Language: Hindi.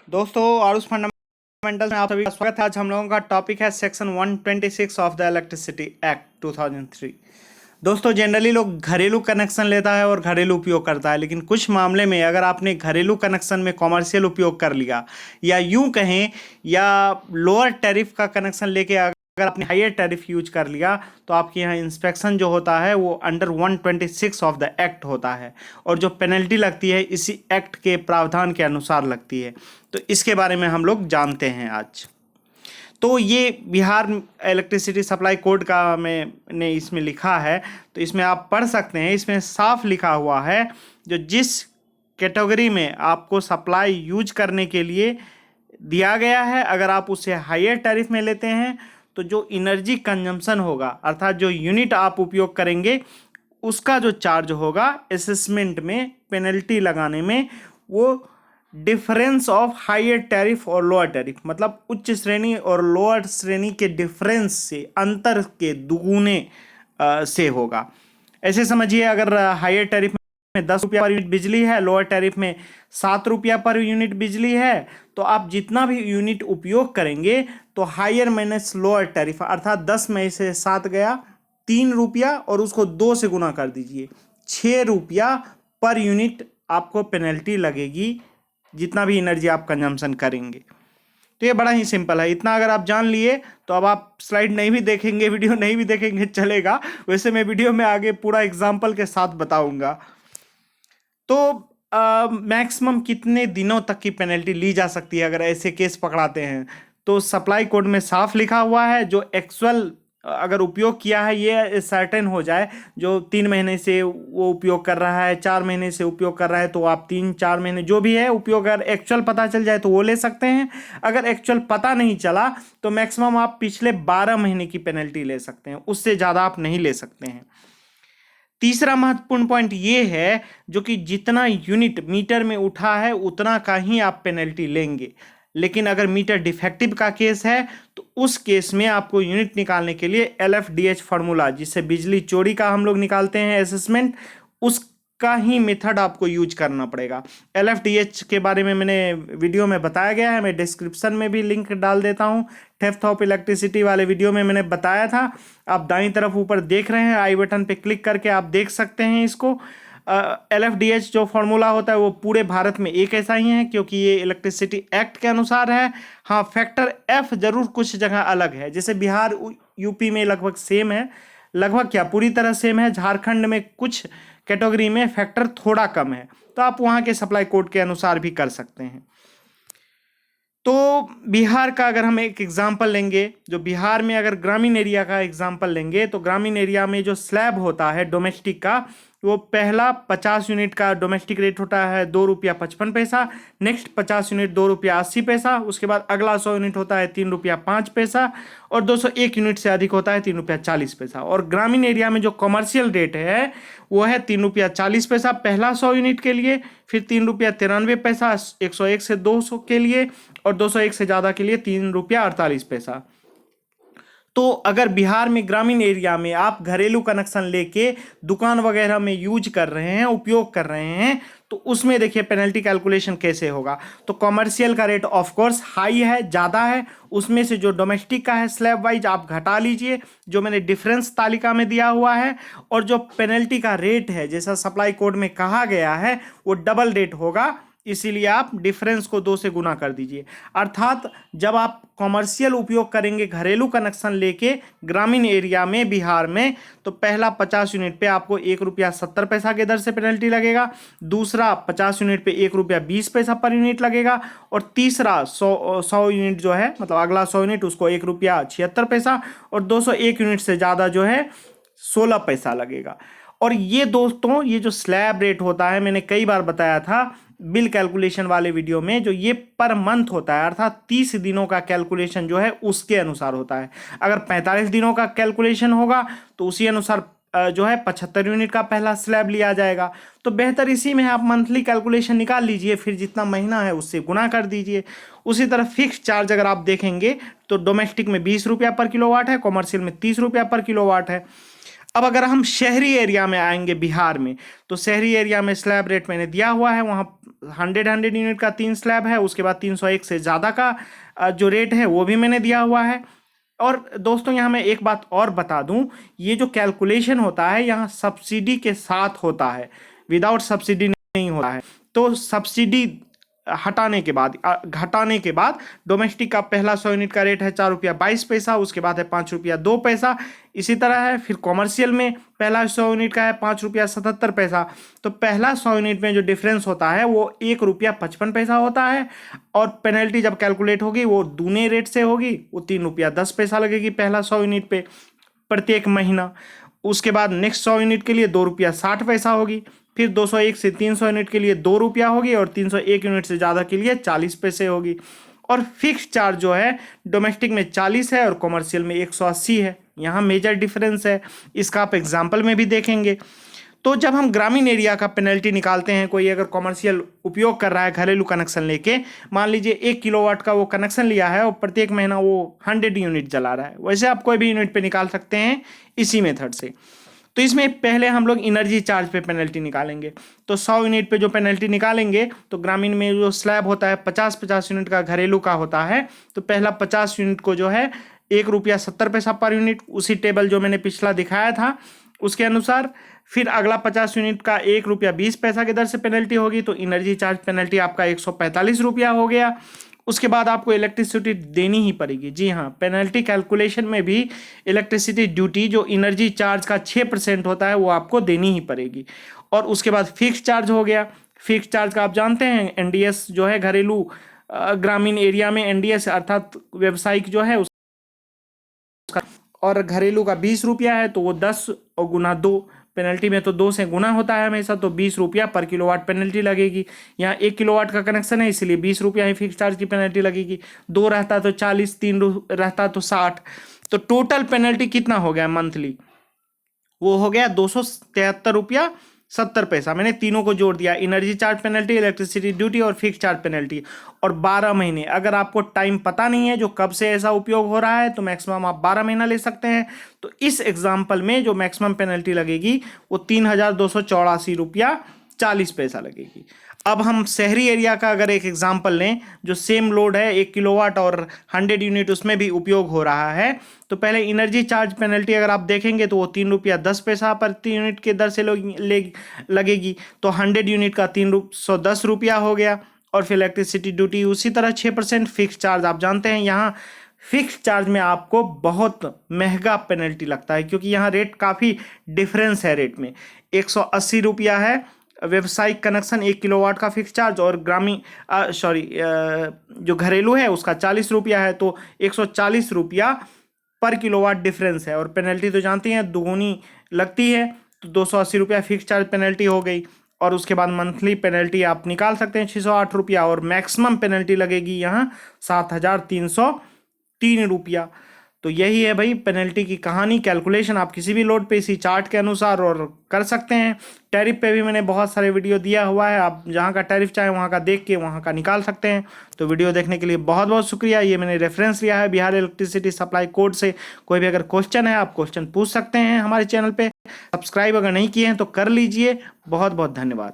दोस्तों आरुष फंडामेंटल्स में आप सभी का स्वागत है। आज हम लोगों का टॉपिक है section 126 of the electricity act 2003। दोस्तों जनरली लोग घरेलू कनेक्शन लेता है और घरेलू उपयोग करता है, लेकिन कुछ मामले में अगर आपने घरेलू कनेक्शन में कॉमर्शियल उपयोग कर लिया या यूं कहें या लोअर टैरिफ का कनेक्शन लेके अगर आपने हायर टैरिफ यूज कर लिया तो आपके यहाँ इंस्पेक्शन जो होता है वो अंडर 126 ऑफ द एक्ट होता है और जो पेनल्टी लगती है इसी एक्ट के प्रावधान के अनुसार लगती है। तो इसके बारे में हम लोग जानते हैं आज। तो ये बिहार इलेक्ट्रिसिटी सप्लाई कोड का मैंने इसमें लिखा है, तो इसमें आप पढ़ सकते हैं। इसमें साफ लिखा हुआ है जो जिस कैटेगरी में आपको सप्लाई यूज करने के लिए दिया गया है, अगर आप उसे हायर टैरिफ में लेते हैं तो जो इनर्जी कंजम्पशन होगा अर्थात जो यूनिट आप उपयोग करेंगे उसका जो चार्ज होगा असेसमेंट में पेनल्टी लगाने में, वो डिफरेंस ऑफ हायर टैरिफ और लोअर टैरिफ मतलब उच्च श्रेणी और लोअर श्रेणी के डिफरेंस से अंतर के दुगुने से होगा। ऐसे समझिए अगर हायर टैरिफ में 10 रुपया पर यूनिट बिजली है, लोअर टैरिफ में 7 रुपया पर यूनिट बिजली है, तो आप जितना भी यूनिट उपयोग करेंगे तो हायर माइनस लोअर टैरिफ अर्थात 10 में से 7 गया 3 रुपया और उसको 2 से गुना कर दीजिए, 6 रुपया पर यूनिट आपको पेनल्टी लगेगी जितना भी एनर्जी आप कंजम्पशन करेंगे। तो ये बड़ा ही सिंपल है। इतना अगर आप जान लिए तो अब आप स्लाइड नहीं भी देखेंगे, वीडियो नहीं भी देखेंगे चलेगा, वैसे मैं वीडियो में आगे पूरा एग्जाम्पल के साथ बताऊंगा। तो मैक्सिमम कितने दिनों तक की पेनल्टी ली जा सकती है अगर ऐसे केस पकड़ाते हैं, तो सप्लाई कोड में साफ लिखा हुआ है जो एक्चुअल अगर उपयोग किया है ये सर्टेन हो जाए, जो 3 महीने से वो उपयोग कर रहा है, 4 महीने से उपयोग कर रहा है, तो आप 3-4 महीने जो भी है उपयोग अगर एक्चुअल पता चल जाए तो वो ले सकते हैं। अगर एक्चुअल पता नहीं चला तो मैक्सिमम आप पिछले 12 महीने की पेनल्टी ले सकते हैं, उससे ज़्यादा आप नहीं ले सकते हैं। तीसरा महत्वपूर्ण पॉइंट ये है जो कि जितना यूनिट मीटर में उठा है उतना का ही आप पेनल्टी लेंगे, लेकिन अगर मीटर डिफेक्टिव का केस है तो उस केस में आपको यूनिट निकालने के लिए LFDH फार्मूला, जिससे बिजली चोरी का हम लोग निकालते हैं असेसमेंट, उसका ही मेथड आपको यूज करना पड़ेगा। LFDH के बारे में मैंने वीडियो में बताया गया है, मैं डिस्क्रिप्शन में भी लिंक डाल देता हूँ। थेफ्ट ऑफ इलेक्ट्रिसिटी वाले वीडियो में मैंने बताया था, आप दाईं तरफ ऊपर देख रहे हैं, आई बटन पे क्लिक करके आप देख सकते हैं इसको। LFDH जो फॉर्मूला होता है वो पूरे भारत में एक ऐसा ही है क्योंकि ये इलेक्ट्रिसिटी एक्ट के अनुसार है। हाँ, फैक्टर F जरूर कुछ जगह अलग है, जैसे बिहार यूपी में लगभग सेम है, लगभग क्या पूरी तरह सेम है। झारखंड में कुछ कैटेगरी में फैक्टर थोड़ा कम है, तो आप वहाँ के सप्लाई कोड के अनुसार भी कर सकते हैं। तो बिहार का अगर हम एक एग्जांपल लेंगे, जो बिहार में अगर ग्रामीण एरिया का एग्जांपल लेंगे तो ग्रामीण एरिया में जो स्लैब होता है डोमेस्टिक का, वो पहला 50 यूनिट का डोमेस्टिक रेट होता है 2 रुपया 55 पैसा, नेक्स्ट 50 यूनिट 2 रुपया 80 पैसा, उसके बाद अगला 100 यूनिट होता है 3 रुपया 5 पैसा और 201 यूनिट से अधिक होता है 3 रुपया 40 पैसा। और ग्रामीण एरिया में जो कमर्शियल रेट है वो है 3 रुपया 40 पैसा पहला 100 यूनिट के लिए, फिर 3 रुपया 93 पैसा 101 से 200 के लिए और 201 से ज़्यादा के लिए 3 रुपया 48 पैसा। तो अगर बिहार में ग्रामीण एरिया में आप घरेलू कनेक्शन लेके दुकान वगैरह में यूज कर रहे हैं, उपयोग कर रहे हैं, तो उसमें देखिए पेनल्टी कैलकुलेशन कैसे होगा। तो कमर्शियल का रेट ऑफ कोर्स हाई है, ज़्यादा है, उसमें से जो डोमेस्टिक का है स्लैब वाइज आप घटा लीजिए जो मैंने डिफरेंस तालिका में दिया हुआ है, और जो पेनल्टी का रेट है जैसा सप्लाई कोड में कहा गया है वो डबल रेट होगा, इसीलिए आप डिफरेंस को 2 से गुना कर दीजिए। अर्थात जब आप कमर्शियल उपयोग करेंगे घरेलू कनेक्शन लेके ग्रामीण एरिया में बिहार में, तो पहला 50 यूनिट पे आपको 1 रुपया 70 पैसा के दर से पेनल्टी लगेगा, दूसरा 50 यूनिट पे 1 रुपया 20 पैसा पर यूनिट लगेगा, और तीसरा 100 यूनिट जो है मतलब अगला 100 यूनिट उसको 1 रुपया 76 पैसा, और 201 यूनिट से ज़्यादा जो है 16 पैसा लगेगा। और ये दोस्तों ये जो स्लैब रेट होता है मैंने कई बार बताया था बिल कैलकुलेशन वाले वीडियो में, जो ये पर मंथ होता है अर्थात 30 दिनों का कैलकुलेशन जो है उसके अनुसार होता है। अगर 45 दिनों का कैलकुलेशन होगा तो उसी अनुसार जो है 75 यूनिट का पहला स्लैब लिया जाएगा। तो बेहतर इसी में आप मंथली कैलकुलेशन निकाल लीजिए, फिर जितना महीना है उससे गुना कर दीजिए। उसी तरह फिक्स चार्ज अगर आप देखेंगे तो डोमेस्टिक में 20 रुपया पर किलोवाट है, कॉमर्शियल में 30 रुपया पर किलोवाट है। अब अगर हम शहरी एरिया में आएंगे बिहार में, तो शहरी एरिया में स्लैब रेट मैंने दिया हुआ है, वहाँ 100 यूनिट का 3 स्लैब है, उसके बाद 301 से ज़्यादा का जो रेट है वो भी मैंने दिया हुआ है। और दोस्तों यहाँ मैं एक बात और बता दूं, ये जो कैलकुलेशन होता है यहाँ सब्सिडी के साथ होता है, विदाउट सब्सिडी नहीं होता है। तो सब्सिडी हटाने के बाद घटाने के बाद डोमेस्टिक का पहला 100 यूनिट का रेट है 4 रुपया 22 पैसा, उसके बाद है 5 रुपया 2 पैसा, इसी तरह है। फिर कॉमर्शियल में पहला 100 यूनिट का है 5 रुपया 77 पैसा। तो पहला 100 यूनिट में जो डिफरेंस होता है वो 1 रुपया 55 पैसा होता है, और पेनल्टी जब कैलकुलेट होगी वो दूने रेट से होगी, वो 3 रुपया 10 पैसा लगेगी पहला 100 यूनिट पे प्रत्येक महीना। उसके बाद नेक्स्ट 100 यूनिट के लिए 2 रुपया 60 पैसा होगी, फिर 201 से 300 यूनिट के लिए 2 रुपया होगी, और 301 यूनिट से ज़्यादा के लिए 40 पैसे होगी। और फिक्स चार्ज जो है डोमेस्टिक में 40 है और कॉमर्शियल में 180 है। यहाँ मेजर डिफरेंस है, इसका आप एग्जाम्पल में भी देखेंगे। तो जब हम ग्रामीण एरिया का पेनल्टी निकालते हैं, कोई अगर कॉमर्शियल उपयोग कर रहा है घरेलू कनेक्शन लेके, मान लीजिए 1 किलोवाट का वो कनेक्शन लिया है और प्रत्येक महीना वो 100 यूनिट जला रहा है, वैसे आप कोई भी यूनिट पे निकाल सकते हैं इसी मेथड से। तो इसमें पहले हम लोग एनर्जी चार्ज पे पेनल्टी निकालेंगे। तो 100 यूनिट पे जो पेनल्टी निकालेंगे, तो ग्रामीण में जो स्लैब होता है 50-50 यूनिट का घरेलू का होता है, तो पहला 50 यूनिट को जो है 1 रुपया 70 पैसा पर यूनिट, उसी टेबल जो मैंने पिछला दिखाया था उसके अनुसार। फिर अगला 50 यूनिट का 1 रुपया 20 पैसा की दर से पेनल्टी होगी, तो एनर्जी चार्ज पेनल्टी आपका 145 रुपया हो गया। उसके बाद आपको इलेक्ट्रिसिटी देनी ही पड़ेगी। जी हाँ, पेनल्टी कैलकुलेशन में भी इलेक्ट्रिसिटी ड्यूटी जो एनर्जी चार्ज का 6% होता है वो आपको देनी ही पड़ेगी। और उसके बाद फिक्स चार्ज हो गया। फिक्स चार्ज का आप जानते हैं, एनडीएस जो है घरेलू ग्रामीण एरिया में एनडीएस अर्थात व्यावसायिक जो है उसका, और घरेलू का 20 रुपया है, तो वो 10 और गुना 2, पेनल्टी में तो 2 से गुना होता है हमेशा, तो 20 रुपया पर किलोवाट पेनल्टी लगेगी। यहाँ 1 किलोवाट का कनेक्शन है इसलिए 20 रुपया ही फिक्स चार्ज की पेनल्टी लगेगी। 2 रहता तो 40, 3 रहता तो 60। तो टोटल पेनल्टी कितना हो गया मंथली, वो हो गया 273 रुपया 70 पैसा। मैंने तीनों को जोड़ दिया, energy charge penalty, electricity duty और फिक्स चार्ज पेनल्टी। और 12 महीने, अगर आपको टाइम पता नहीं है जो कब से ऐसा उपयोग हो रहा है, तो मैक्सिमम आप 12 महीना ले सकते हैं। तो इस एग्जाम्पल में जो मैक्सिमम पेनल्टी लगेगी वो 3284 रुपया 40 पैसा लगेगी। अब हम शहरी एरिया का अगर एक एग्जांपल लें, जो सेम लोड है 1 किलोवाट और 100 यूनिट उसमें भी उपयोग हो रहा है, तो पहले एनर्जी चार्ज पेनल्टी अगर आप देखेंगे तो वो 3 रुपया 10 पैसा प्रति यूनिट के दर से लगेगी। तो 100 यूनिट का 310 रुपया हो गया। और फिर इलेक्ट्रिसिटी ड्यूटी उसी तरह 6%। फिक्स चार्ज आप जानते हैं, यहाँ फिक्स चार्ज में आपको बहुत महंगा पेनल्टी लगता है, क्योंकि यहाँ रेट काफ़ी डिफरेंस है रेट में। 180 रुपया है व्यवसायिक कनेक्शन 1 किलोवाट का फिक्स चार्ज, और ग्रामीण जो घरेलू है उसका 40 रुपया है, तो 140 रुपया पर किलोवाट डिफरेंस है। और पेनल्टी तो जानती हैं दुगुनी लगती है, तो 280 रुपया फिक्स चार्ज पेनल्टी हो गई। और उसके बाद मंथली पेनल्टी आप निकाल सकते हैं 608 रुपया, और मैक्सिमम पेनल्टी लगेगी यहाँ 7303 रुपया। तो यही है भाई पेनल्टी की कहानी। कैलकुलेशन आप किसी भी लोड पे इसी चार्ट के अनुसार और कर सकते हैं। टैरिफ पे भी मैंने बहुत सारे वीडियो दिया हुआ है, आप जहाँ का टैरिफ चाहे वहाँ का देख के वहाँ का निकाल सकते हैं। तो वीडियो देखने के लिए बहुत बहुत शुक्रिया। ये मैंने रेफरेंस लिया है बिहार इलेक्ट्रिसिटी सप्लाई कोड से। कोई भी अगर क्वेश्चन है आप क्वेश्चन पूछ सकते हैं हमारे चैनल पर। सब्सक्राइब अगर नहीं किए हैं तो कर लीजिए। बहुत बहुत धन्यवाद।